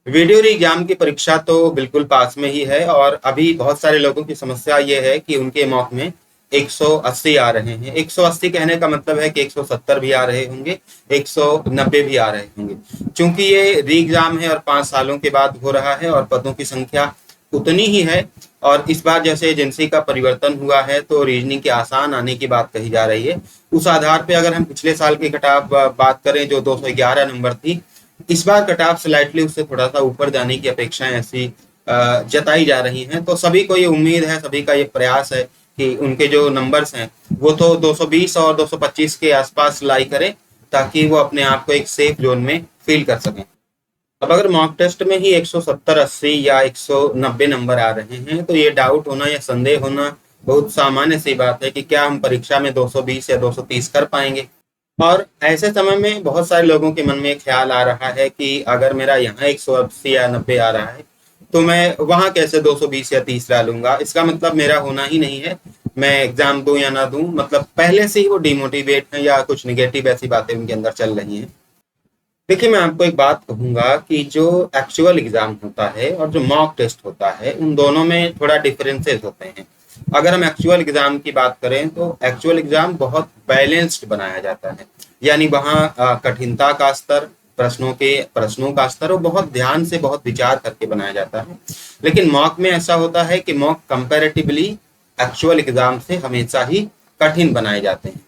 Video exam की परीक्षा तो बिल्कुल पास में ही है और अभी बहुत सारे लोगों की समस्या ये है कि उनके मॉक में 180 आ रहे हैं। 180 कहने का मतलब है कि 170 भी आ रहे होंगे, 190 भी आ रहे होंगे। चूंकि ये री एग्जाम है और 5 सालों के बाद हो रहा है और पदों की संख्या उतनी ही है, और इस बार जैसे एजेंसी का परिवर्तन हुआ है तो रीजनिंग के आसान आने की बात कही जा रही है। उस आधार पे अगर हम पिछले साल की कट ऑफ बात करें जो 211 नंबर थी, इस बार कट ऑफ स्लाइटली उससे थोड़ा सा ऊपर जाने की अपेक्षाएं ऐसी जताई जा रही हैं। तो सभी को ये उम्मीद है, सभी का ये प्रयास है कि उनके जो नंबर्स हैं वो तो 220 और 225 के आसपास लाई करें, ताकि वो अपने आप को एक सेफ जोन में फील कर सकें। अब अगर मॉक टेस्ट में ही 170, 80 या 190 नंबर आ रहे हैं तो ये डाउट होना या संदेह होना बहुत सामान्य सी बात है कि क्या हम परीक्षा में 220 या 230 कर पाएंगे। और ऐसे समय में बहुत सारे लोगों के मन में एक ख्याल आ रहा है कि अगर मेरा यहाँ 180 या 90 आ रहा है तो मैं वहाँ कैसे 220 या 30 ला लूंगा। इसका मतलब मेरा होना ही नहीं है, मैं एग्जाम दूं या ना दूं, मतलब पहले से ही वो डिमोटिवेट है या कुछ निगेटिव ऐसी बातें उनके अंदर चल रही हैं। देखिए, मैं आपको एक बात कहूंगा कि जो एक्चुअल एग्जाम होता है और जो मॉक टेस्ट होता है उन दोनों में थोड़ा डिफरेंसेस होते हैं। अगर हम एक्चुअल एग्जाम की बात करें तो एक्चुअल एग्जाम बहुत बैलेंस्ड बनाया जाता है, यानी वहाँ कठिनता का स्तर, प्रश्नों का स्तर वो बहुत ध्यान से, बहुत विचार करके बनाया जाता है। लेकिन मॉक में ऐसा होता है कि मॉक कंपैरेटिवली एक्चुअल एग्जाम से हमेशा ही कठिन बनाए जाते हैं।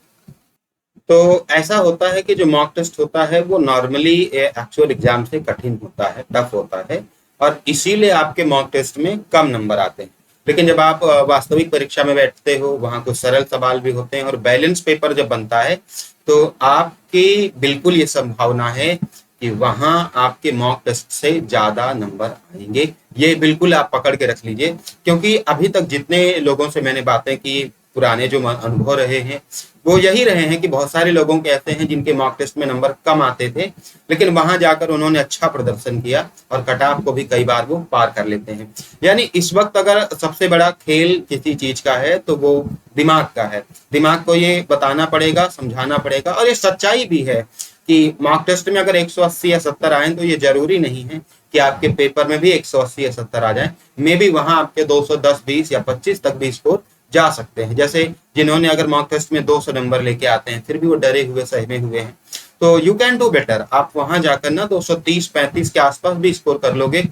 तो ऐसा होता है कि जो मॉक टेस्ट होता है वो नॉर्मली एक्चुअल एग्जाम से कठिन होता है, टफ होता है, और इसीलिए आपके मॉक टेस्ट में कम नंबर आते हैं। लेकिन जब आप वास्तविक परीक्षा में बैठते हो, वहां कुछ सरल सवाल भी होते हैं और बैलेंस पेपर जब बनता है तो आपकी बिल्कुल ये संभावना है कि वहां आपके मॉक टेस्ट से ज्यादा नंबर आएंगे। ये बिल्कुल आप पकड़ के रख लीजिए, क्योंकि अभी तक जितने लोगों से मैंने बातें की, पुराने जो अनुभव रहे हैं वो यही रहे हैं कि बहुत सारे लोगों के ऐसे हैं जिनके मॉक टेस्ट में नंबर कम आते थे, लेकिन वहां जाकर उन्होंने अच्छा प्रदर्शन किया और कट ऑफ को भी कई बार वो पार कर लेते हैं। यानी इस वक्त अगर सबसे बड़ा खेल किसी चीज का है तो वो दिमाग का है। दिमाग को ये बताना पड़ेगा, समझाना पड़ेगा, और ये सच्चाई भी है कि मॉक टेस्ट में अगर 180 या 70 आए तो ये जरूरी नहीं है कि आपके पेपर में भी 180 या 70 आ जाए। मे बी वहां आपके 210, 20 या 25 तक भी स्कोर जा सकते हैं। जैसे जिन्होंने अगर मॉक टेस्ट में 200 नंबर लेके आते हैं फिर भी वो डरे हुए, सहमे हुए हैं, तो यू कैन डू बेटर। आप वहां जाकर ना 230, 35 के आसपास भी स्कोर कर लोगे,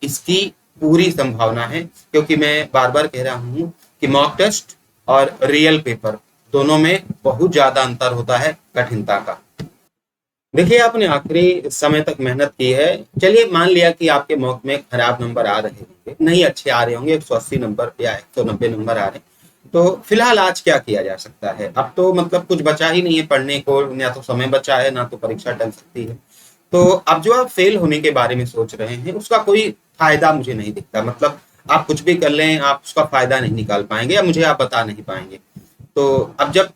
इसकी पूरी संभावना है। क्योंकि मैं बार बार कह रहा हूं कि मॉक टेस्ट और रियल पेपर दोनों में बहुत ज्यादा अंतर होता है कठिनता का। देखिए, आपने आखिरी समय तक मेहनत की है। चलिए मान लिया कि आपके मॉक में खराब नंबर आ रहे होंगे, नहीं अच्छे आ रहे होंगे, 180 नंबर या 190 नंबर आ रहे हैं, तो फिलहाल आज क्या किया जा सकता है। अब तो मतलब कुछ बचा ही नहीं है पढ़ने को, ना तो समय बचा है, ना तो परीक्षा टल सकती है। तो अब जो आप फेल होने के बारे में सोच रहे हैं उसका कोई फायदा मुझे नहीं दिखता। मतलब आप कुछ भी कर लें, आप उसका फायदा नहीं निकाल पाएंगे या मुझे आप बता नहीं पाएंगे। तो अब जब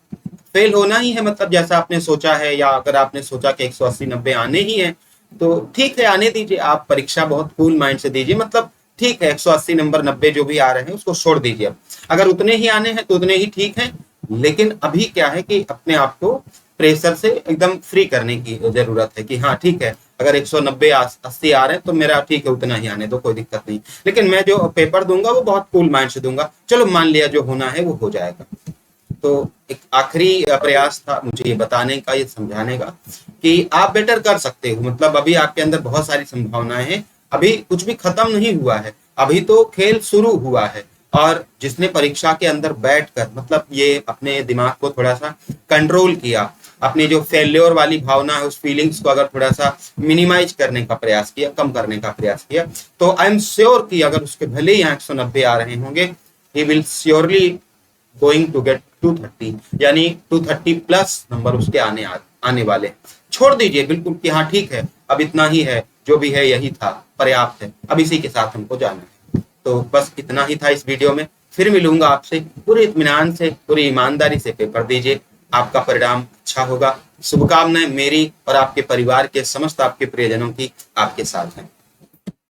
फेल होना ही है, मतलब जैसा आपने सोचा है, या अगर आपने सोचा कि 180, 90 आने ही है तो ठीक है, आने दीजिए। आप परीक्षा बहुत कूल माइंड से दीजिए, मतलब ठीक है 180 नंबर, 90 जो भी आ रहे हैं उसको छोड़ दीजिए। अगर उतने ही आने हैं तो उतने ही ठीक है। लेकिन अभी क्या है कि अपने आप को प्रेशर से एकदम फ्री करने की जरूरत है कि हाँ ठीक है, अगर 190, 80 आ रहे हैं तो मेरा ठीक है, उतना ही आने दो, कोई दिक्कत नहीं। लेकिन मैं जो पेपर दूंगा वो बहुत कूल माइंड से दूंगा। चलो मान लिया जो होना है वो हो जाएगा। तो एक आखिरी प्रयास था मुझे ये बताने का, ये समझाने का कि आप बेटर कर सकते हो। मतलब अभी आपके अंदर बहुत सारी संभावनाएं हैं, अभी कुछ भी खत्म नहीं हुआ है, अभी तो खेल शुरू हुआ है। और जिसने परीक्षा के अंदर बैठकर मतलब ये अपने दिमाग को थोड़ा सा कंट्रोल किया, अपनी जो फेल्योर वाली भावना है उस फीलिंग्स को अगर थोड़ा सा मिनिमाइज करने का प्रयास किया, कम करने का प्रयास किया, तो आई एम श्योर कि अगर उसके भले ही 190 आ रहे होंगे, he will surely going to get 230, यानी 230 प्लस नंबर उसके आने वाले। छोड़ दीजिए बिल्कुल कि हाँ ठीक है, अब इतना ही है, जो भी है यही था, पर्याप्त है, अब इसी के साथ हमको जाना है। तो बस इतना ही था इस वीडियो में। फिर मिलूंगा आपसे। पूरे इत्मीनान से, पूरी ईमानदारी से पेपर दीजिए, आपका परिणाम अच्छा होगा। शुभकामनाएं मेरी और आपके परिवार के समस्त आपके प्रियजनों की आपके साथ हैं।